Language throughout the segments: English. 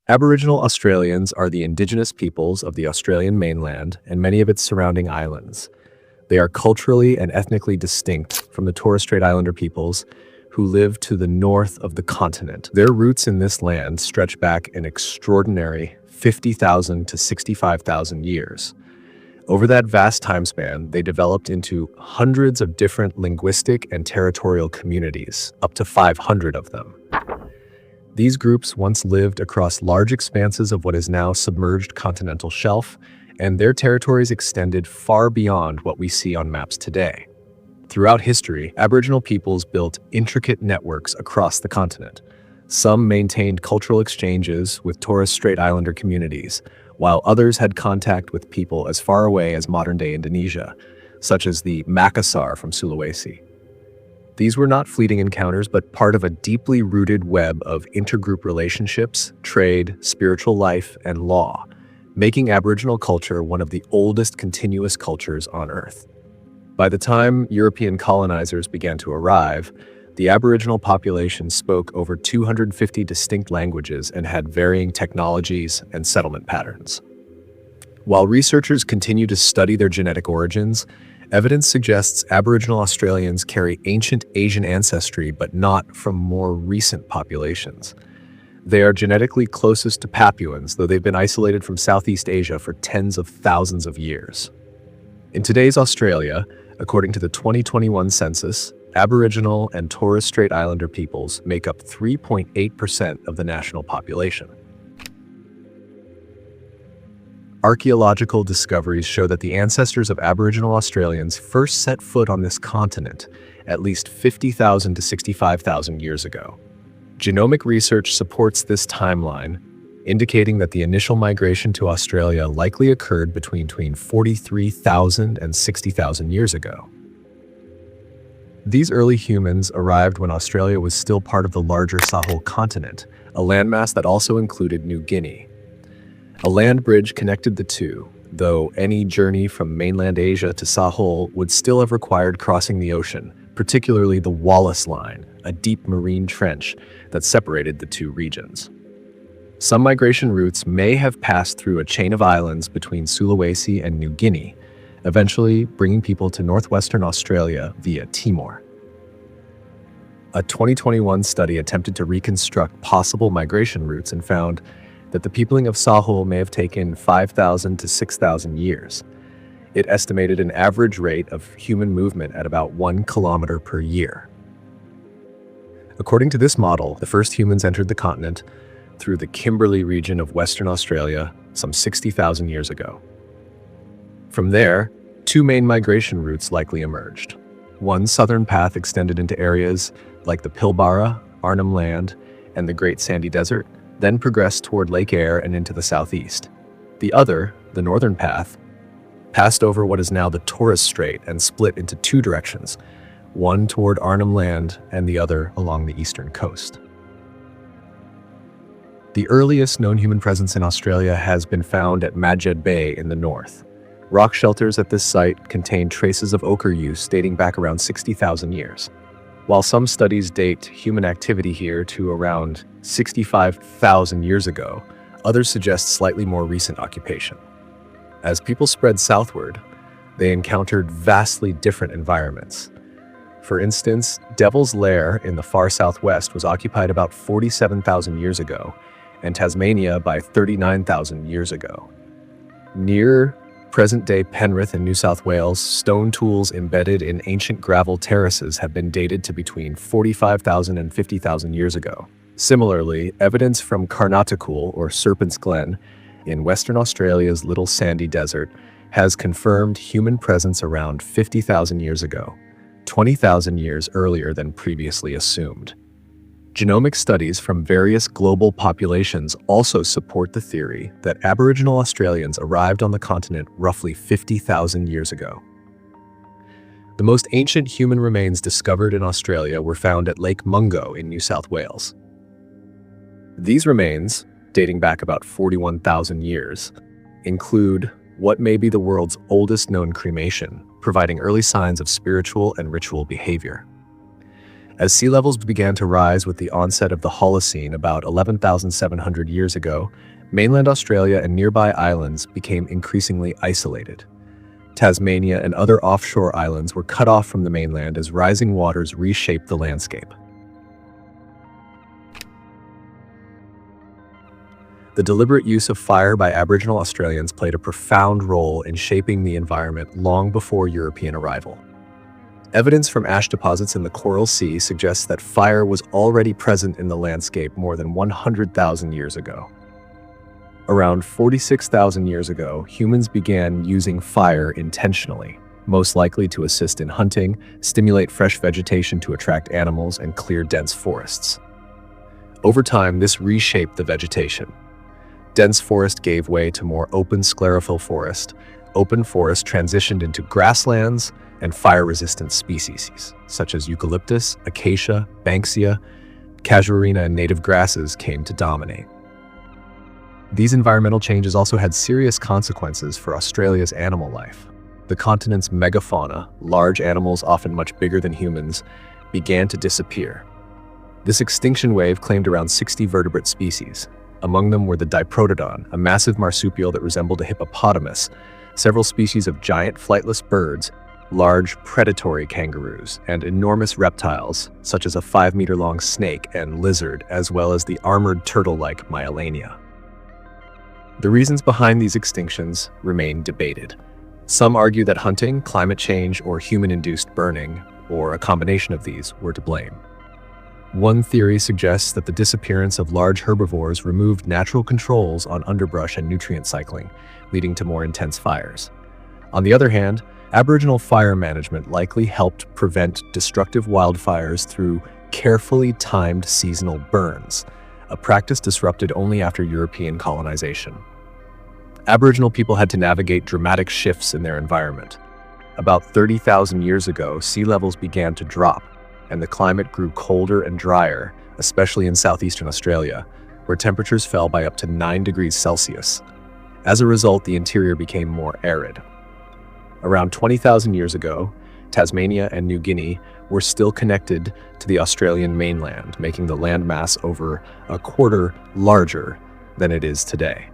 Aboriginal Australians are the Indigenous peoples of the Australian mainland and many of its surrounding islands. They are culturally and ethnically distinct from the Torres Strait Islander peoples who live to the north of the continent. Their roots in this land stretch back an extraordinary 50,000 to 65,000 years. Over that vast time span, they developed into hundreds of different linguistic and territorial communities, up to 500 of them. These groups once lived across large expanses of what is now submerged continental shelf, and their territories extended far beyond what we see on maps today. Throughout history, Aboriginal peoples built intricate networks across the continent. Some maintained cultural exchanges with Torres Strait Islander communities, while others had contact with people as far away as modern-day Indonesia, such as the Macassan from Sulawesi. These were not fleeting encounters, but part of a deeply rooted web of intergroup relationships, trade, spiritual life, and law, making Aboriginal culture one of the oldest continuous cultures on Earth. By the time European colonizers began to arrive, the Aboriginal population spoke over 250 distinct languages and had varying technologies and settlement patterns. While researchers continue to study their genetic origins, evidence suggests Aboriginal Australians carry ancient Asian ancestry, but not from more recent populations. They are genetically closest to Papuans, though they've been isolated from Southeast Asia for tens of thousands of years. In today's Australia, according to the 2021 census, Aboriginal and Torres Strait Islander peoples make up 3.8% of the national population. Archaeological discoveries show that the ancestors of Aboriginal Australians first set foot on this continent at least 50,000 to 65,000 years ago. Genomic research supports this timeline, indicating that the initial migration to Australia likely occurred between 43,000 and 60,000 years ago. These early humans arrived when Australia was still part of the larger Sahul continent, a landmass that also included New Guinea. A land bridge connected the two, though any journey from mainland Asia to Sahul would still have required crossing the ocean, particularly the Wallace Line, a deep marine trench that separated the two regions. Some migration routes may have passed through a chain of islands between Sulawesi and New Guinea, eventually bringing people to northwestern Australia via Timor. A 2021 study attempted to reconstruct possible migration routes and found that the peopling of Sahul may have taken 5,000 to 6,000 years. It estimated an average rate of human movement at about 1 kilometer per year. According to this model, the first humans entered the continent through the Kimberley region of Western Australia some 60,000 years ago. From there, two main migration routes likely emerged. One southern path extended into areas like the Pilbara, Arnhem Land, and the Great Sandy Desert, then progressed toward Lake Eyre and into the southeast. The other, the northern path, passed over what is now the Torres Strait and split into two directions, one toward Arnhem Land and the other along the eastern coast. The earliest known human presence in Australia has been found at Madged Bay in the north. Rock shelters at this site contain traces of ochre use dating back around 60,000 years. While some studies date human activity here to around 65,000 years ago, others suggest slightly more recent occupation. As people spread southward, they encountered vastly different environments. For instance, Devil's Lair in the far southwest was occupied about 47,000 years ago, and Tasmania by 39,000 years ago. Near present-day Penrith in New South Wales, stone tools embedded in ancient gravel terraces have been dated to between 45,000 and 50,000 years ago. Similarly, evidence from Carnaticul, or Serpent's Glen, in Western Australia's Little Sandy Desert has confirmed human presence around 50,000 years ago, 20,000 years earlier than previously assumed. Genomic studies from various global populations also support the theory that Aboriginal Australians arrived on the continent roughly 50,000 years ago. The most ancient human remains discovered in Australia were found at Lake Mungo in New South Wales. These remains, dating back about 41,000 years, include what may be the world's oldest known cremation, providing early signs of spiritual and ritual behavior. As sea levels began to rise with the onset of the Holocene about 11,700 years ago, mainland Australia and nearby islands became increasingly isolated. Tasmania and other offshore islands were cut off from the mainland as rising waters reshaped the landscape. The deliberate use of fire by Aboriginal Australians played a profound role in shaping the environment long before European arrival. Evidence from ash deposits in the Coral Sea suggests that fire was already present in the landscape more than 100,000 years ago. Around 46,000 years ago, humans began using fire intentionally, most likely to assist in hunting, stimulate fresh vegetation to attract animals, and clear dense forests. Over time, this reshaped the vegetation. Dense forest gave way to more open sclerophyll forest. Open forest transitioned into grasslands and fire-resistant species, such as eucalyptus, acacia, banksia, casuarina, and native grasses came to dominate. These environmental changes also had serious consequences for Australia's animal life. The continent's megafauna, large animals often much bigger than humans, began to disappear. This extinction wave claimed around 60 vertebrate species. Among them were the diprotodon, a massive marsupial that resembled a hippopotamus, several species of giant flightless birds, large predatory kangaroos, and enormous reptiles, such as a 5-meter-long snake and lizard, as well as the armored turtle-like Myelania. The reasons behind these extinctions remain debated. Some argue that hunting, climate change, or human-induced burning, or a combination of these, were to blame. One theory suggests that the disappearance of large herbivores removed natural controls on underbrush and nutrient cycling, leading to more intense fires. On the other hand, Aboriginal fire management likely helped prevent destructive wildfires through carefully timed seasonal burns, a practice disrupted only after European colonization. Aboriginal people had to navigate dramatic shifts in their environment. About 30,000 years ago, sea levels began to drop, and the climate grew colder and drier, especially in southeastern Australia, where temperatures fell by up to 9 degrees Celsius. As a result, the interior became more arid. Around 20,000 years ago, Tasmania and New Guinea were still connected to the Australian mainland, making the landmass over a quarter larger than it is today.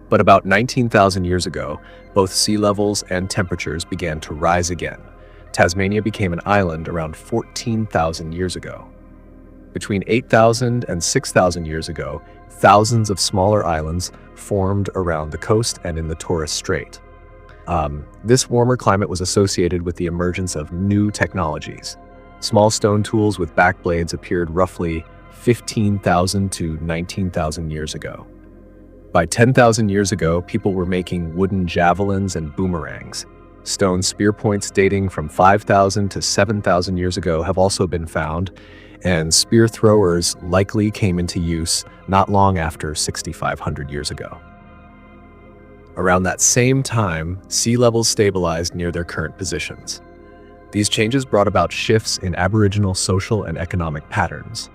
But about 19,000 years ago, both sea levels and temperatures began to rise again. Tasmania became an island around 14,000 years ago. Between 8,000 and 6,000 years ago, thousands of smaller islands formed around the coast and in the Torres Strait. This warmer climate was associated with the emergence of new technologies. Small stone tools with back blades appeared roughly 15,000 to 19,000 years ago. By 10,000 years ago, people were making wooden javelins and boomerangs. Stone spear points dating from 5,000 to 7,000 years ago have also been found, and spear throwers likely came into use not long after 6,500 years ago. Around that same time, sea levels stabilized near their current positions. These changes brought about shifts in Aboriginal social and economic patterns.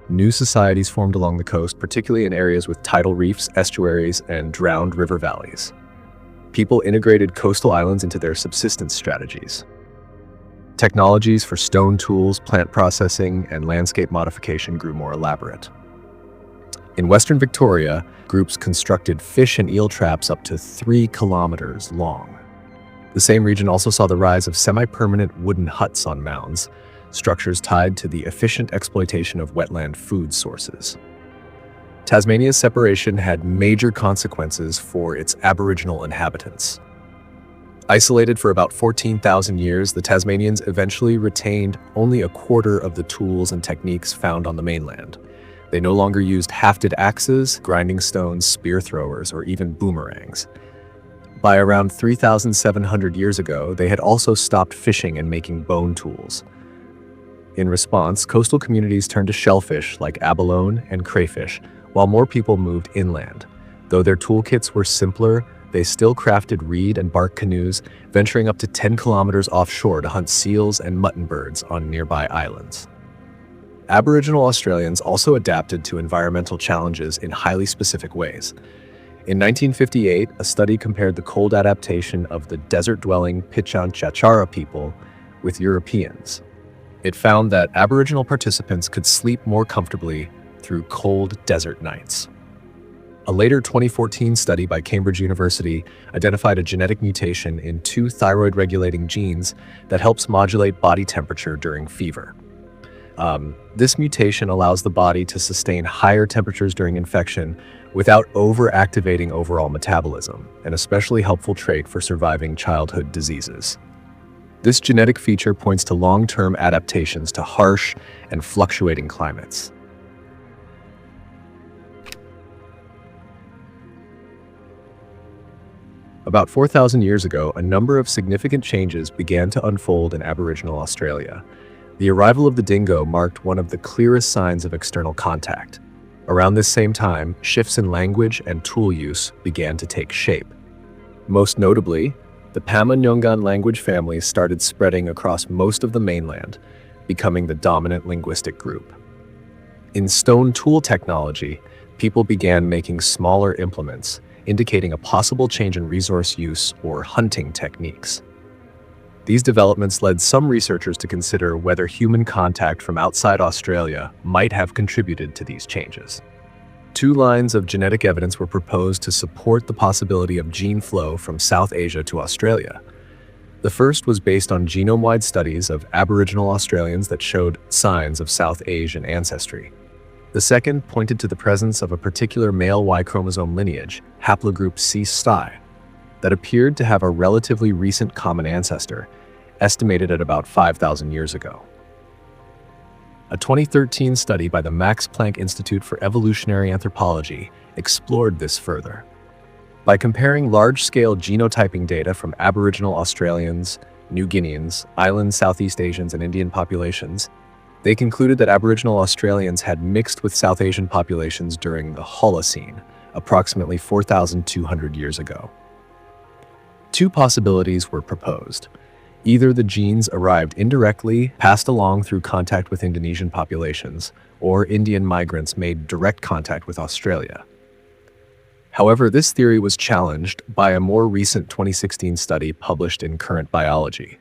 New societies formed along the coast, particularly in areas with tidal reefs, estuaries, and drowned river valleys. People integrated coastal islands into their subsistence strategies. Technologies for stone tools, plant processing, and landscape modification grew more elaborate. In Western Victoria, groups constructed fish and eel traps up to 3 kilometers long. The same region also saw the rise of semi-permanent wooden huts on mounds, structures tied to the efficient exploitation of wetland food sources. Tasmania's separation had major consequences for its Aboriginal inhabitants. Isolated for about 14,000 years, the Tasmanians eventually retained only a quarter of the tools and techniques found on the mainland. They no longer used hafted axes, grinding stones, spear throwers, or even boomerangs. By around 3,700 years ago, they had also stopped fishing and making bone tools. In response, coastal communities turned to shellfish like abalone and crayfish, while more people moved inland. Though their toolkits were simpler, they still crafted reed and bark canoes, venturing up to 10 kilometers offshore to hunt seals and muttonbirds on nearby islands. Aboriginal Australians also adapted to environmental challenges in highly specific ways. In 1958, a study compared the cold adaptation of the desert-dwelling Pitjantjatjara people with Europeans. It found that Aboriginal participants could sleep more comfortably through cold desert nights. A later 2014 study by Cambridge University identified a genetic mutation in two thyroid-regulating genes that helps modulate body temperature during fever. This mutation allows the body to sustain higher temperatures during infection without overactivating overall metabolism, an especially helpful trait for surviving childhood diseases. This genetic feature points to long-term adaptations to harsh and fluctuating climates. About 4,000 years ago, a number of significant changes began to unfold in Aboriginal Australia. The arrival of the dingo marked one of the clearest signs of external contact. Around this same time, shifts in language and tool use began to take shape. Most notably, the Pama-Nyungan language families started spreading across most of the mainland, becoming the dominant linguistic group. In stone tool technology, people began making smaller implements, indicating a possible change in resource use or hunting techniques. These developments led some researchers to consider whether human contact from outside Australia might have contributed to these changes. Two lines of genetic evidence were proposed to support the possibility of gene flow from South Asia to Australia. The first was based on genome-wide studies of Aboriginal Australians that showed signs of South Asian ancestry. The second pointed to the presence of a particular male Y chromosome lineage, haplogroup C*, that appeared to have a relatively recent common ancestor, estimated at about 5,000 years ago. A 2013 study by the Max Planck Institute for Evolutionary Anthropology explored this further. By comparing large-scale genotyping data from Aboriginal Australians, New Guineans, island Southeast Asians, and Indian populations, they concluded that Aboriginal Australians had mixed with South Asian populations during the Holocene, approximately 4,200 years ago. Two possibilities were proposed. Either the genes arrived indirectly, passed along through contact with Indonesian populations, or Indian migrants made direct contact with Australia. However, this theory was challenged by a more recent 2016 study published in Current Biology.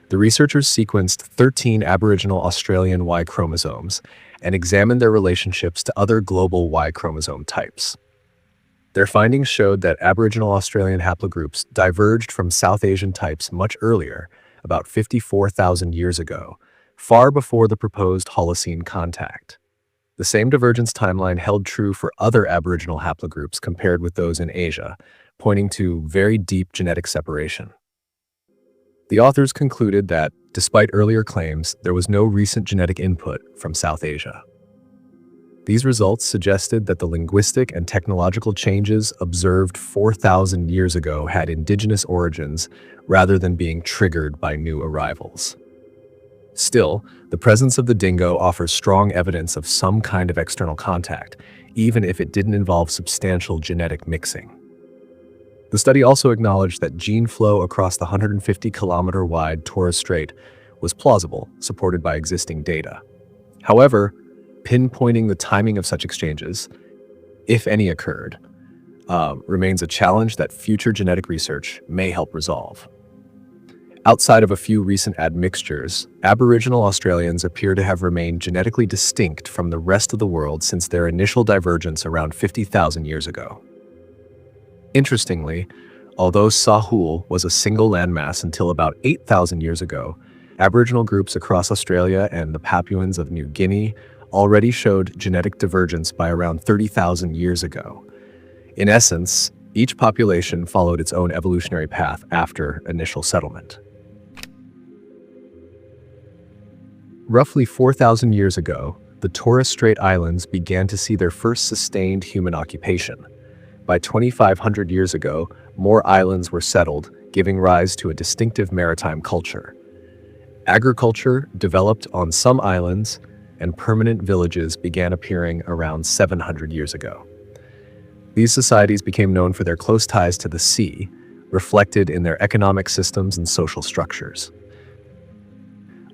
The researchers sequenced 13 Aboriginal Australian Y chromosomes and examined their relationships to other global Y chromosome types. Their findings showed that Aboriginal Australian haplogroups diverged from South Asian types much earlier, about 54,000 years ago, far before the proposed Holocene contact. The same divergence timeline held true for other Aboriginal haplogroups compared with those in Asia, pointing to very deep genetic separation. The authors concluded that, despite earlier claims, there was no recent genetic input from South Asia. These results suggested that the linguistic and technological changes observed 4,000 years ago had indigenous origins rather than being triggered by new arrivals. Still, the presence of the dingo offers strong evidence of some kind of external contact, even if it didn't involve substantial genetic mixing. The study also acknowledged that gene flow across the 150-kilometer-wide Torres Strait was plausible, supported by existing data. However, pinpointing the timing of such exchanges, if any occurred, remains a challenge that future genetic research may help resolve. Outside of a few recent admixtures, Aboriginal Australians appear to have remained genetically distinct from the rest of the world since their initial divergence around 50,000 years ago. Interestingly, although Sahul was a single landmass until about 8,000 years ago, Aboriginal groups across Australia and the Papuans of New Guinea already showed genetic divergence by around 30,000 years ago. In essence, each population followed its own evolutionary path after initial settlement. Roughly 4,000 years ago, the Torres Strait Islands began to see their first sustained human occupation. By 2,500 years ago, more islands were settled, giving rise to a distinctive maritime culture. Agriculture developed on some islands, and permanent villages began appearing around 700 years ago. These societies became known for their close ties to the sea, reflected in their economic systems and social structures.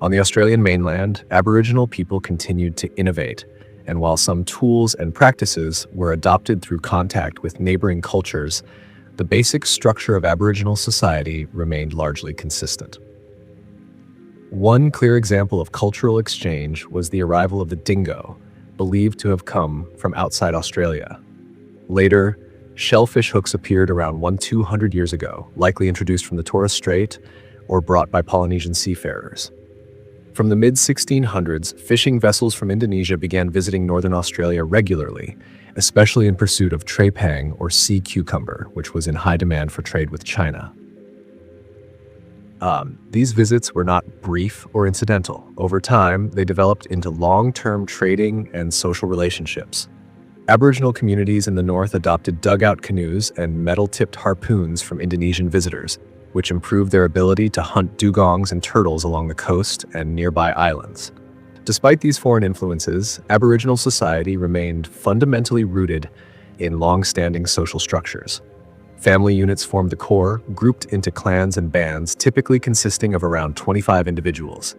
On the Australian mainland, Aboriginal people continued to innovate, and while some tools and practices were adopted through contact with neighboring cultures, the basic structure of Aboriginal society remained largely consistent. One clear example of cultural exchange was the arrival of the dingo, believed to have come from outside Australia. Later, shellfish hooks appeared around 200 years ago, likely introduced from the Torres Strait or brought by Polynesian seafarers. From the mid-1600s, fishing vessels from Indonesia began visiting northern Australia regularly, especially in pursuit of trepang or sea cucumber, which was in high demand for trade with China. These visits were not brief or incidental. Over time, they developed into long-term trading and social relationships. Aboriginal communities in the north adopted dugout canoes and metal-tipped harpoons from Indonesian visitors, which improved their ability to hunt dugongs and turtles along the coast and nearby islands. Despite these foreign influences, Aboriginal society remained fundamentally rooted in long-standing social structures. Family units formed the core, grouped into clans and bands, typically consisting of around 25 individuals.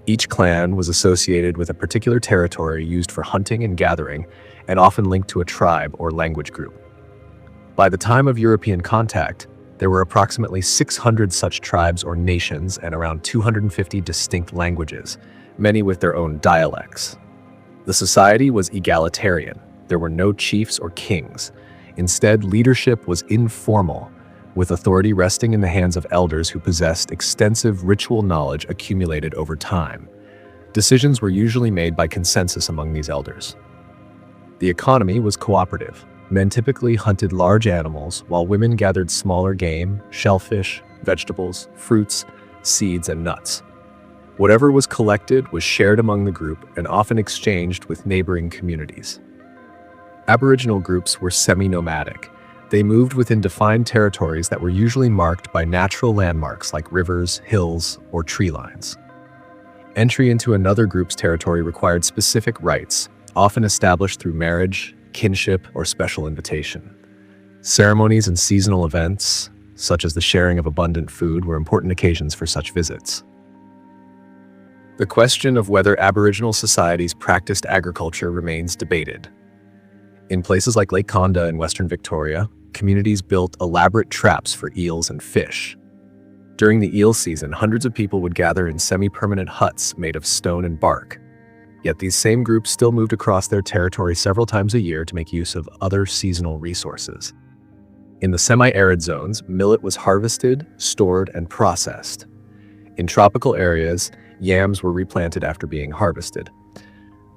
Each clan was associated with a particular territory used for hunting and gathering, and often linked to a tribe or language group. By the time of European contact, there were approximately 600 such tribes or nations and around 250 distinct languages, many with their own dialects. The society was egalitarian. There were no chiefs or kings. Instead, leadership was informal, with authority resting in the hands of elders who possessed extensive ritual knowledge accumulated over time. Decisions were usually made by consensus among these elders. The economy was cooperative. Men typically hunted large animals, while women gathered smaller game, shellfish, vegetables, fruits, seeds, and nuts. Whatever was collected was shared among the group and often exchanged with neighboring communities. Aboriginal groups were semi-nomadic. They moved within defined territories that were usually marked by natural landmarks like rivers, hills, or tree lines. Entry into another group's territory required specific rites, often established through marriage, kinship, or special invitation. Ceremonies and seasonal events, such as the sharing of abundant food, were important occasions for such visits. The question of whether Aboriginal societies practiced agriculture remains debated. In places like Lake Condah in Western Victoria, communities built elaborate traps for eels and fish. During the eel season, hundreds of people would gather in semi-permanent huts made of stone and bark. Yet these same groups still moved across their territory several times a year to make use of other seasonal resources. In the semi-arid zones, millet was harvested, stored, and processed. In tropical areas, yams were replanted after being harvested.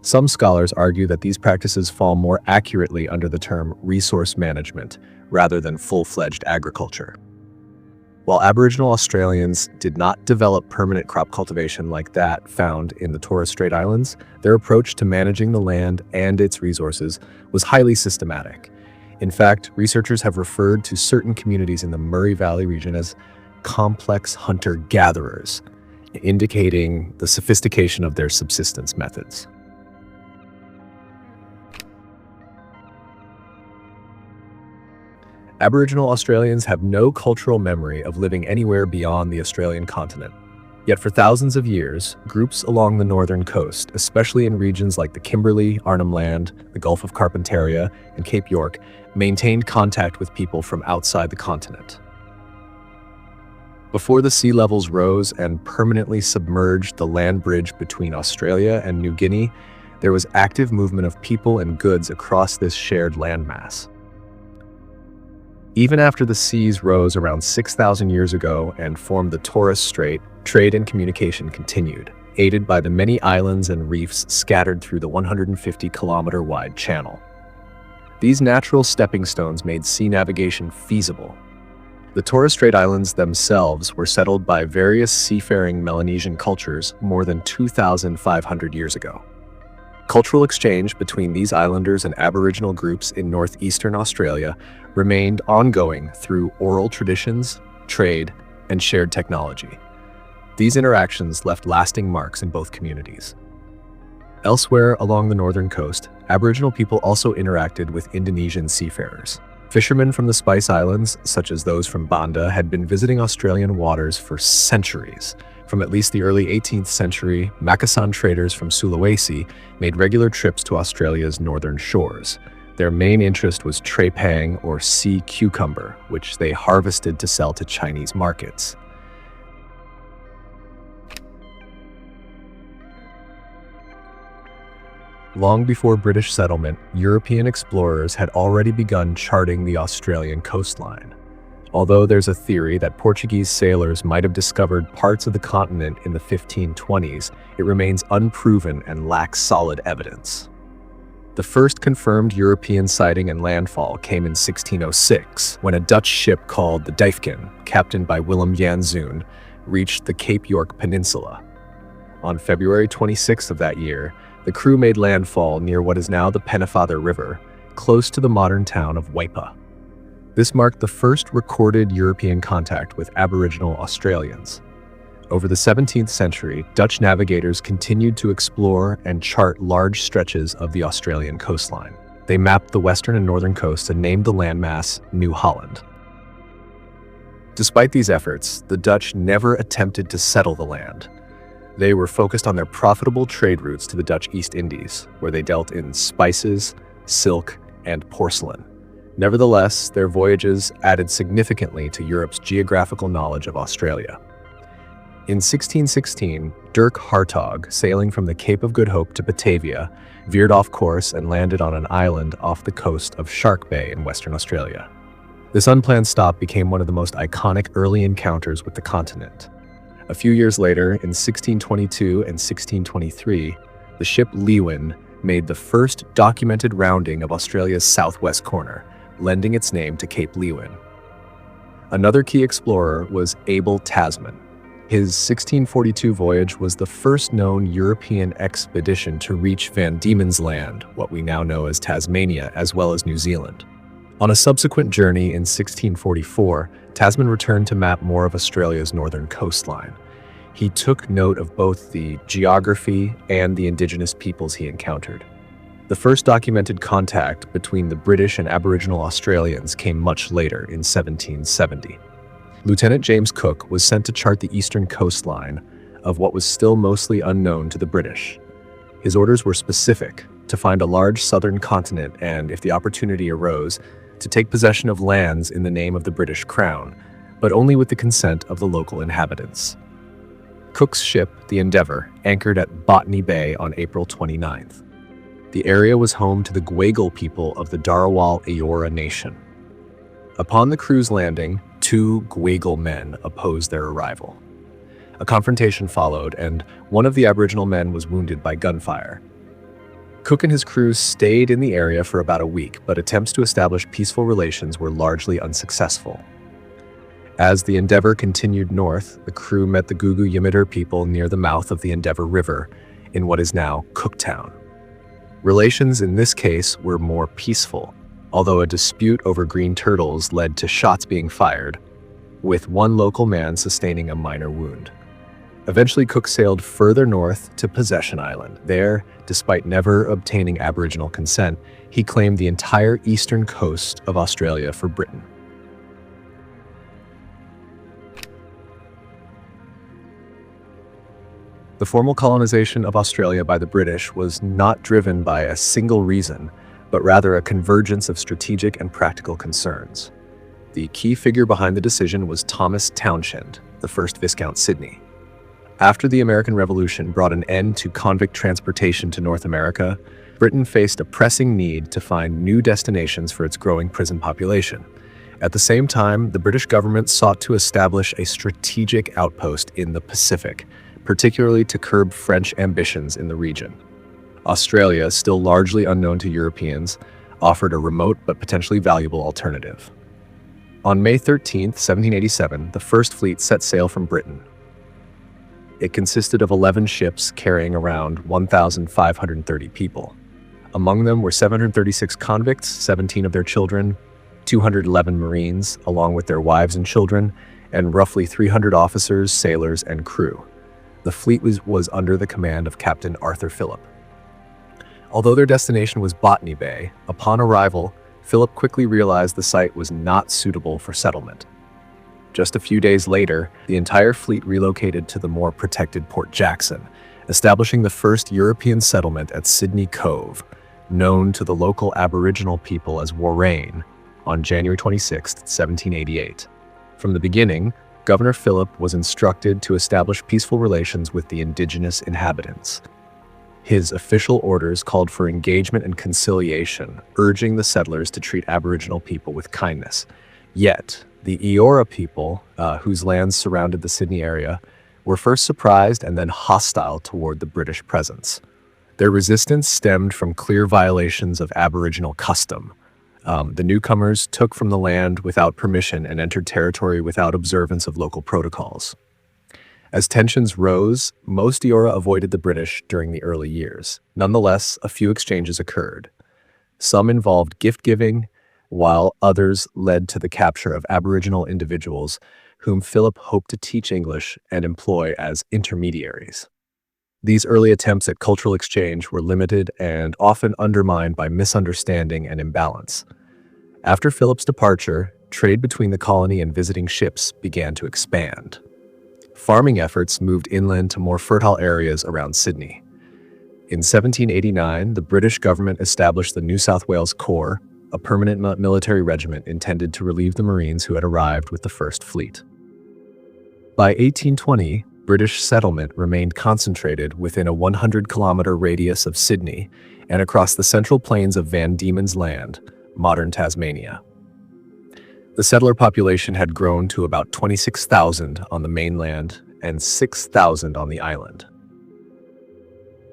Some scholars argue that these practices fall more accurately under the term resource management rather than full-fledged agriculture. While Aboriginal Australians did not develop permanent crop cultivation like that found in the Torres Strait Islands, their approach to managing the land and its resources was highly systematic. In fact, researchers have referred to certain communities in the Murray Valley region as complex hunter-gatherers, indicating the sophistication of their subsistence methods. Aboriginal Australians have no cultural memory of living anywhere beyond the Australian continent. Yet for thousands of years, groups along the northern coast, especially in regions like the Kimberley, Arnhem Land, the Gulf of Carpentaria, and Cape York, maintained contact with people from outside the continent. Before the sea levels rose and permanently submerged the land bridge between Australia and New Guinea, there was active movement of people and goods across this shared landmass. Even after the seas rose around 6,000 years ago and formed the Torres Strait, trade and communication continued, aided by the many islands and reefs scattered through the 150-kilometer-wide channel. These natural stepping stones made sea navigation feasible. The Torres Strait Islands themselves were settled by various seafaring Melanesian cultures more than 2,500 years ago. Cultural exchange between these islanders and Aboriginal groups in northeastern Australia remained ongoing through oral traditions, trade, and shared technology. These interactions left lasting marks in both communities. Elsewhere along the northern coast, Aboriginal people also interacted with Indonesian seafarers. Fishermen from the Spice Islands, such as those from Banda, had been visiting Australian waters for centuries. From at least the early 18th century, Macassan traders from Sulawesi made regular trips to Australia's northern shores. Their main interest was trepang or sea cucumber, which they harvested to sell to Chinese markets. Long before British settlement, European explorers had already begun charting the Australian coastline. Although there's a theory that Portuguese sailors might have discovered parts of the continent in the 1520s, it remains unproven and lacks solid evidence. The first confirmed European sighting and landfall came in 1606, when a Dutch ship called the Dijfken, captained by Willem Jan Zoon, reached the Cape York Peninsula. On February 26th of that year, the crew made landfall near what is now the Pennefather River, close to the modern town of Waipa. This marked the first recorded European contact with Aboriginal Australians. Over the 17th century, Dutch navigators continued to explore and chart large stretches of the Australian coastline. They mapped the western and northern coasts and named the landmass New Holland. Despite these efforts, the Dutch never attempted to settle the land. They were focused on their profitable trade routes to the Dutch East Indies, where they dealt in spices, silk, and porcelain. Nevertheless, their voyages added significantly to Europe's geographical knowledge of Australia. In 1616, Dirk Hartog, sailing from the Cape of Good Hope to Batavia, veered off course and landed on an island off the coast of Shark Bay in Western Australia. This unplanned stop became one of the most iconic early encounters with the continent. A few years later, in 1622 and 1623, the ship Leeuwin made the first documented rounding of Australia's southwest corner, lending its name to Cape Leeuwin. Another key explorer was Abel Tasman. His 1642 voyage was the first known European expedition to reach Van Diemen's Land, what we now know as Tasmania, as well as New Zealand. On a subsequent journey in 1644, Tasman returned to map more of Australia's northern coastline. He took note of both the geography and the Indigenous peoples he encountered. The first documented contact between the British and Aboriginal Australians came much later in 1770. Lieutenant James Cook was sent to chart the eastern coastline of what was still mostly unknown to the British. His orders were specific: to find a large southern continent and, if the opportunity arose, to take possession of lands in the name of the British Crown, but only with the consent of the local inhabitants. Cook's ship, the Endeavour, anchored at Botany Bay on April 29th. The area was home to the Gweagal people of the Darawal Eora Nation. Upon the crew's landing, 2 Gweagal men opposed their arrival. A confrontation followed, and one of the Aboriginal men was wounded by gunfire. Cook and his crew stayed in the area for about a week, but attempts to establish peaceful relations were largely unsuccessful. As the Endeavour continued north, the crew met the Gugu Yimithirr people near the mouth of the Endeavour River, in what is now Cooktown. Relations in this case were more peaceful, although a dispute over green turtles led to shots being fired, with one local man sustaining a minor wound. Eventually, Cook sailed further north to Possession Island. There, despite never obtaining Aboriginal consent, he claimed the entire eastern coast of Australia for Britain. The formal colonization of Australia by the British was not driven by a single reason, but rather a convergence of strategic and practical concerns. The key figure behind the decision was Thomas Townshend, the first Viscount Sydney. After the American Revolution brought an end to convict transportation to North America, Britain faced a pressing need to find new destinations for its growing prison population. At the same time, the British government sought to establish a strategic outpost in the Pacific, particularly to curb French ambitions in the region. Australia, still largely unknown to Europeans, offered a remote but potentially valuable alternative. On May 13, 1787, the First Fleet set sail from Britain. It consisted of 11 ships carrying around 1,530 people. Among them were 736 convicts, 17 of their children, 211 Marines, along with their wives and children, and roughly 300 officers, sailors, and crew. The fleet was under the command of Captain Arthur Phillip. Although their destination was Botany Bay, upon arrival, Phillip quickly realized the site was not suitable for settlement. Just a few days later, the entire fleet relocated to the more protected Port Jackson, establishing the first European settlement at Sydney Cove, known to the local Aboriginal people as Warrain, on January 26, 1788. From the beginning, Governor Phillip was instructed to establish peaceful relations with the Indigenous inhabitants. His official orders called for engagement and conciliation, urging the settlers to treat Aboriginal people with kindness. Yet, the Eora people, whose lands surrounded the Sydney area, were first surprised and then hostile toward the British presence. Their resistance stemmed from clear violations of Aboriginal custom. The newcomers took from the land without permission and entered territory without observance of local protocols. As tensions rose, most Eora avoided the British during the early years. Nonetheless, a few exchanges occurred. Some involved gift-giving, while others led to the capture of Aboriginal individuals whom Philip hoped to teach English and employ as intermediaries. These early attempts at cultural exchange were limited and often undermined by misunderstanding and imbalance. After Philip's departure, trade between the colony and visiting ships began to expand. Farming efforts moved inland to more fertile areas around Sydney. In 1789, the British government established the New South Wales Corps, a permanent military regiment intended to relieve the Marines who had arrived with the First Fleet. By 1820, British settlement remained concentrated within a 100-kilometer radius of Sydney and across the central plains of Van Diemen's Land, modern Tasmania. The settler population had grown to about 26,000 on the mainland and 6,000 on the island.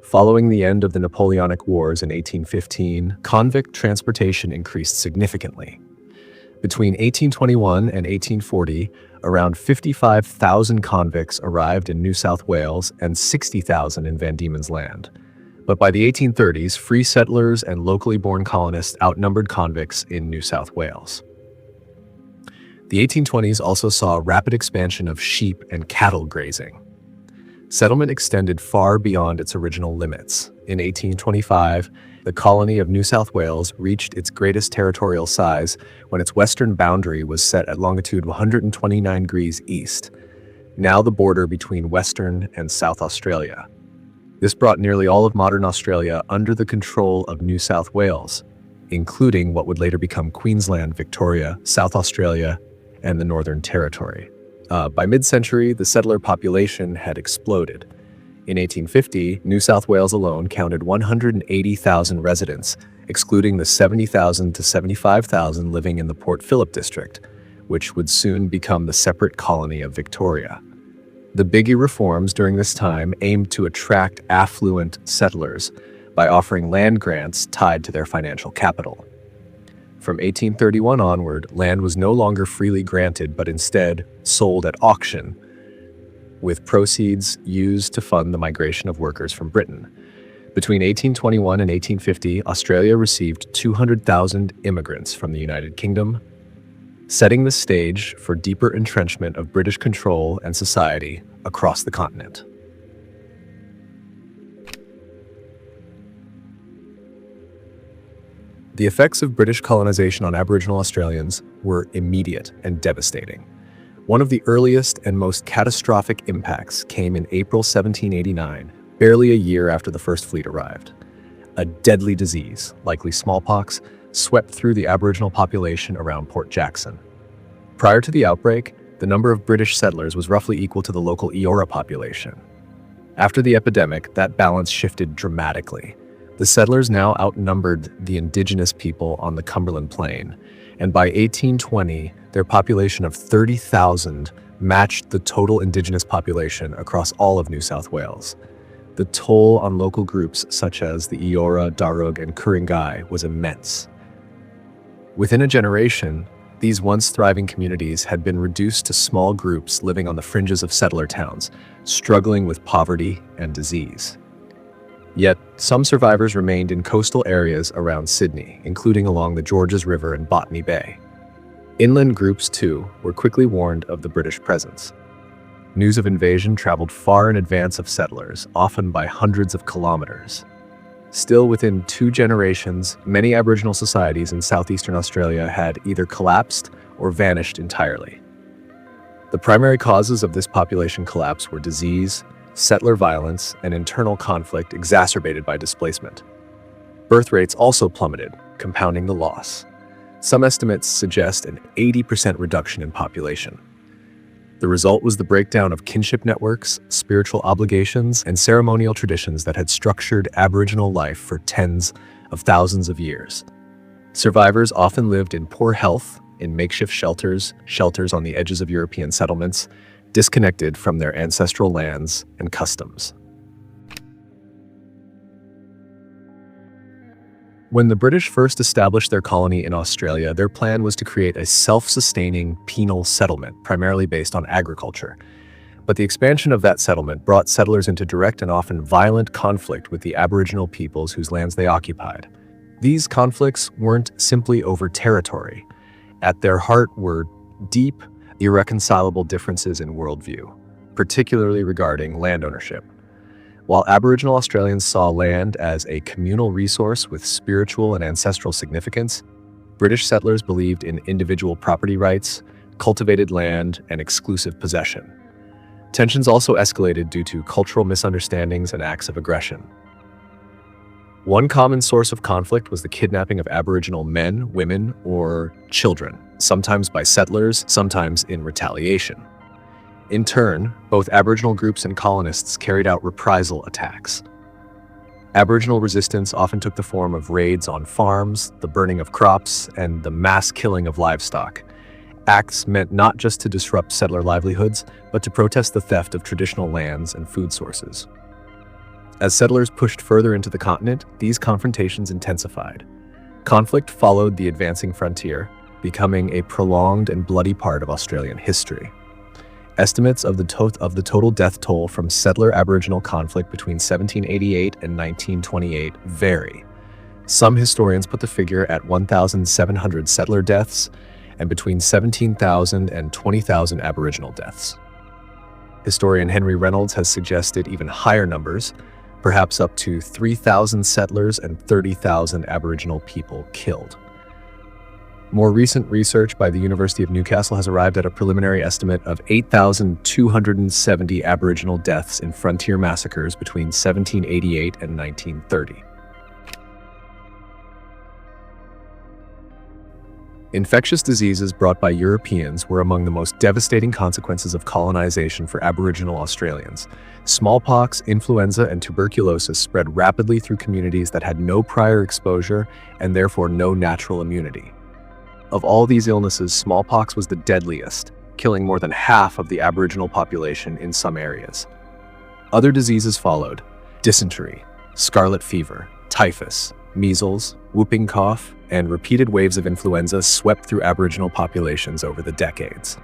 Following the end of the Napoleonic Wars in 1815, convict transportation increased significantly. Between 1821 and 1840, around 55,000 convicts arrived in New South Wales and 60,000 in Van Diemen's Land. But by the 1830s, free settlers and locally born colonists outnumbered convicts in New South Wales. The 1820s also saw a rapid expansion of sheep and cattle grazing. Settlement extended far beyond its original limits. In 1825, the colony of New South Wales reached its greatest territorial size when its western boundary was set at longitude 129 degrees east, now the border between Western and South Australia. This brought nearly all of modern Australia under the control of New South Wales, including what would later become Queensland, Victoria, South Australia, and the Northern Territory. By mid-century, the settler population had exploded. In 1850, New South Wales alone counted 180,000 residents, excluding the 70,000 to 75,000 living in the Port Phillip district, which would soon become the separate colony of Victoria. The Biggie reforms during this time aimed to attract affluent settlers by offering land grants tied to their financial capital. From 1831 onward, land was no longer freely granted but instead sold at auction, with proceeds used to fund the migration of workers from Britain. Between 1821 and 1850, Australia received 200,000 immigrants from the United Kingdom, setting the stage for deeper entrenchment of British control and society across the continent. The effects of British colonization on Aboriginal Australians were immediate and devastating. One of the earliest and most catastrophic impacts came in April 1789, barely a year after the First Fleet arrived. A deadly disease, likely smallpox, swept through the Aboriginal population around Port Jackson. Prior to the outbreak, the number of British settlers was roughly equal to the local Eora population. After the epidemic, that balance shifted dramatically. The settlers now outnumbered the Indigenous people on the Cumberland Plain, and by 1820, their population of 30,000 matched the total Indigenous population across all of New South Wales. The toll on local groups such as the Eora, Darug, and Ku-ring-gai was immense. Within a generation, these once thriving communities had been reduced to small groups living on the fringes of settler towns, struggling with poverty and disease. Yet, some survivors remained in coastal areas around Sydney, including along the Georges River and Botany Bay. Inland groups, too, were quickly warned of the British presence. News of invasion traveled far in advance of settlers, often by hundreds of kilometers. Still, within 2 generations, many Aboriginal societies in southeastern Australia had either collapsed or vanished entirely. The primary causes of this population collapse were disease, settler violence, and internal conflict exacerbated by displacement. Birth rates also plummeted, compounding the loss. Some estimates suggest an 80% reduction in population. The result was the breakdown of kinship networks, spiritual obligations, and ceremonial traditions that had structured Aboriginal life for tens of thousands of years. Survivors often lived in poor health, in makeshift shelters on the edges of European settlements, disconnected from their ancestral lands and customs. When the British first established their colony in Australia, their plan was to create a self-sustaining penal settlement, primarily based on agriculture. But the expansion of that settlement brought settlers into direct and often violent conflict with the Aboriginal peoples whose lands they occupied. These conflicts weren't simply over territory. At their heart were deep, irreconcilable differences in worldview, particularly regarding land ownership. While Aboriginal Australians saw land as a communal resource with spiritual and ancestral significance, British settlers believed in individual property rights, cultivated land, and exclusive possession. Tensions also escalated due to cultural misunderstandings and acts of aggression. One common source of conflict was the kidnapping of Aboriginal men, women, or children, sometimes by settlers, sometimes in retaliation. In turn, both Aboriginal groups and colonists carried out reprisal attacks. Aboriginal resistance often took the form of raids on farms, the burning of crops, and the mass killing of livestock. Acts meant not just to disrupt settler livelihoods, but to protest the theft of traditional lands and food sources. As settlers pushed further into the continent, these confrontations intensified. Conflict followed the advancing frontier, becoming a prolonged and bloody part of Australian history. Estimates of the total death toll from settler Aboriginal conflict between 1788 and 1928 vary. Some historians put the figure at 1,700 settler deaths and between 17,000 and 20,000 Aboriginal deaths. Historian Henry Reynolds has suggested even higher numbers, perhaps up to 3,000 settlers and 30,000 Aboriginal people killed. More recent research by the University of Newcastle has arrived at a preliminary estimate of 8,270 Aboriginal deaths in frontier massacres between 1788 and 1930. Infectious diseases brought by Europeans were among the most devastating consequences of colonization for Aboriginal Australians. Smallpox, influenza, and tuberculosis spread rapidly through communities that had no prior exposure and therefore no natural immunity. Of all these illnesses, smallpox was the deadliest, killing more than half of the Aboriginal population in some areas. Other diseases followed: dysentery, scarlet fever, typhus, measles, whooping cough, and repeated waves of influenza swept through Aboriginal populations over the decades.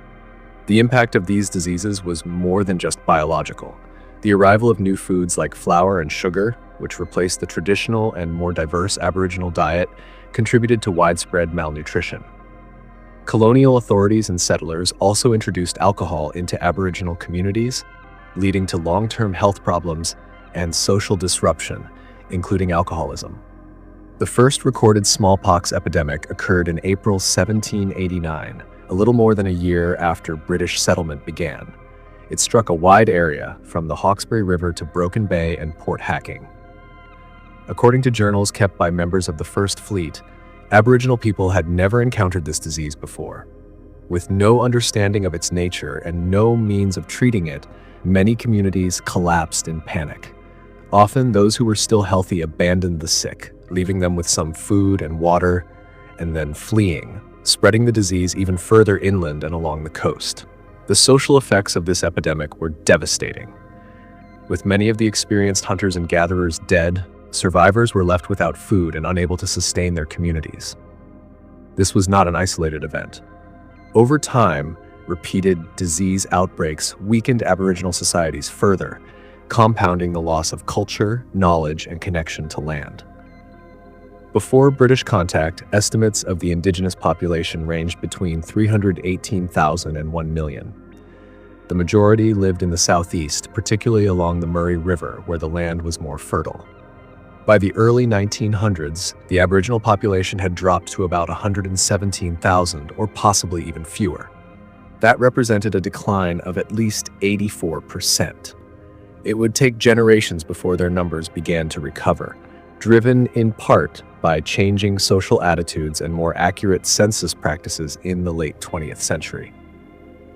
The impact of these diseases was more than just biological. The arrival of new foods like flour and sugar, which replaced the traditional and more diverse Aboriginal diet, contributed to widespread malnutrition. Colonial authorities and settlers also introduced alcohol into Aboriginal communities, leading to long-term health problems and social disruption, including alcoholism. The first recorded smallpox epidemic occurred in April 1789, a little more than a year after British settlement began. It struck a wide area, from the Hawkesbury River to Broken Bay and Port Hacking. According to journals kept by members of the First Fleet, Aboriginal people had never encountered this disease before. With no understanding of its nature and no means of treating it, many communities collapsed in panic. Often, those who were still healthy abandoned the sick, leaving them with some food and water, and then fleeing, spreading the disease even further inland and along the coast. The social effects of this epidemic were devastating. With many of the experienced hunters and gatherers dead, survivors were left without food and unable to sustain their communities. This was not an isolated event. Over time, repeated disease outbreaks weakened Aboriginal societies further, compounding the loss of culture, knowledge, and connection to land. Before British contact, estimates of the Indigenous population ranged between 318,000 and 1 million. The majority lived in the southeast, particularly along the Murray River, where the land was more fertile. By the early 1900s, the Aboriginal population had dropped to about 117,000, or possibly even fewer. That represented a decline of at least 84%. It would take generations before their numbers began to recover, driven in part by changing social attitudes and more accurate census practices in the late 20th century.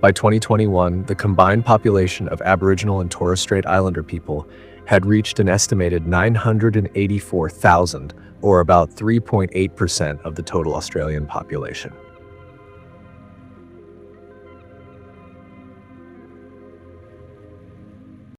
By 2021, the combined population of Aboriginal and Torres Strait Islander people had reached an estimated 984,000, or about 3.8% of the total Australian population.